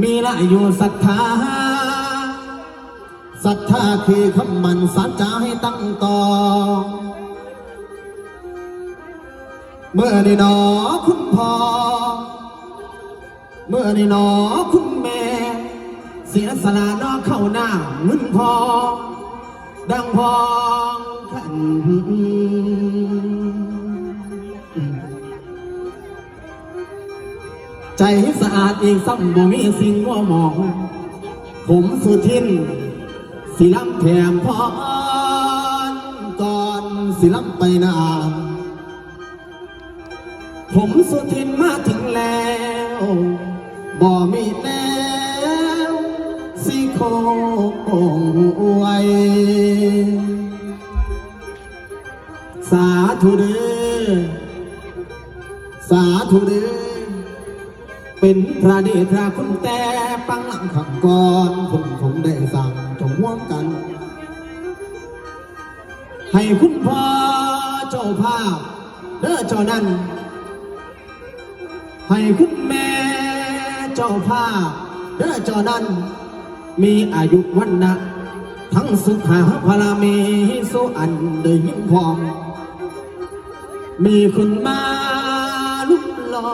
มีละอยู่ศรัทธาศรัทธาคือคำมันสัจจะให้ตั้งต่อเมื่อได้หนอคุณพ่อเมื่อได้หนอคุณแม่เสียสละนอเข้าหน้าเงินพอดังพองขันใจสะอาดอีกซ้ำบ่มีสิ่งมัวหมองผมสุทินสิล้ำแถมพรก่อนสิล้ำไปนาผมสุทินมาถึงแล้วบ่มีแล้วสิโคงอวยสาธุเด้อสาธุเด้อเป็นพระเดชพระคุณแต่ปังหลังขังก่อนผมได้สั่งจงห่วงกันให้คุณพ่อเจ้าภาพเด้อเจ้านั้นให้คุณแม่เจ้าภาพเด้อเจ้านั้นมีอายุวันนะทั้งสุขาพลามีสุอันเดยิ่งพองมีคุณมาลุกล้อ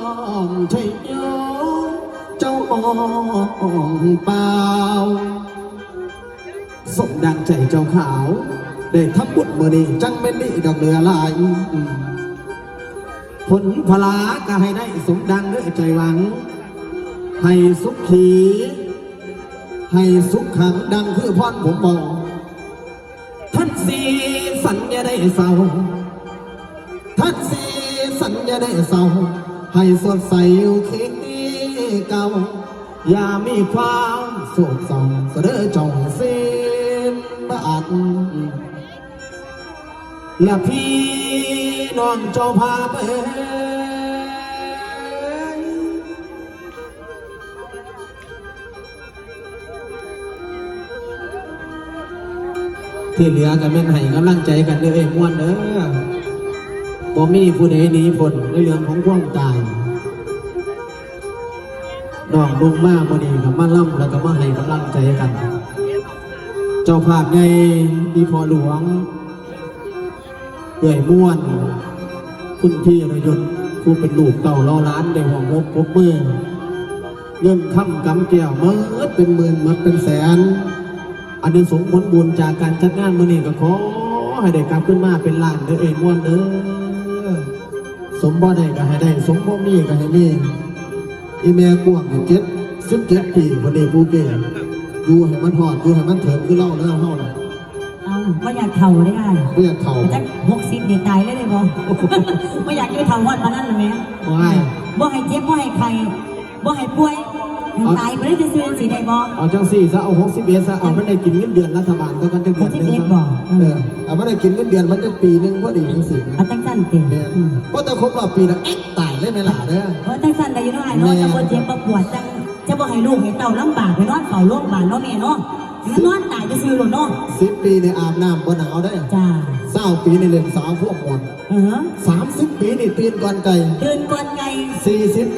มใช่โยเจ้าองเปล่าสมดังใจเจ้าขาวได้ทำบุญมือนี้จังเป็นนี่ดอกเรือลายผลพลาก็ให้ได้สมดังด้วยใจหวังให้สุขขีให้สุขขังดังคือพรผมบอกท่านสีสัญญาได้เศร้าท่านสีสัญญาได้เศร้าให้สดใสอยู่คิดเก่าอย่ามีความโศกเศร้าเสด็จจงสิ้นบาทและพี่น้องเจ้าพาไปที่เหลือกันแม่นให้กำลังใจกันเด้อม่วนเด้อบ่มีผู้ใดหนีพ้นในเรื่องของความตายน้องลุงมาพอดีกับมาล่ำแล้วก็มาให้กำลังใจกันเจ้าภาพในดีพอหลวงเอื่อยม่วนคุณพี่ระยศผู้เป็นลูกเต่าล้อล้านในห้องพบมือเงินคำกำแก้วเมื่อเป็นหมื่นเมื่อเป็นแสนอันนี้สมผลบุญจากการจัดงานมื้อนี้ก็ขอให้ได้กลับขึ้นมาเป็นล้านเด้อม่วนเด้อสมบ่ได้ก็ให้ได้สมบ่มีก็ให้มีอีเมียกวง17 ปีคนนี้ผู้เก่งดูให้มันหอดดูให้มันเถิดคือเล่าแล้วเฮาน่ะไม่อยากเข่าได้ไงไม่อยากเข่าจะ60เดือนตายเลยบ่ไม่อยากจะเข่าวันมานั่นเลยไหมบ่ให้เจ็บบ่ให้ใครบ่ให้ป่วยตายไปได้จะซื้อสีใดบ่เอาจังสี่ซะเอา61ซะเอาไม่ได้กินเงินเดือนรัฐบาลก็กันจะเดือนนึงบ่เอาไม่ได้กินเงินเดือนมันจะปีนึงพอดีจังสี่เอาตั้งสั้นเต็มเพราะแต่ครบว่าปีละตายเลยไหมล่ะเด้อเพราะตั้งสั้นได้อยู่น้อยเนาะจะบ่เจ็บบ่ปวดจังจะบ่ให้ลูกให้เต้าลำบากไปนอนเฝ้าโรงพยาบาลเนาะแม่เนาะนอนตายจะซื้อหรอเนาะ10 ปีในอาบน้ำบ่หนาวได้จ้า20 ปีในเล่นสาวพวกหมด30 ปีนี่ตื่นก่อนไก่ตื่นก่อนไก่40 ปี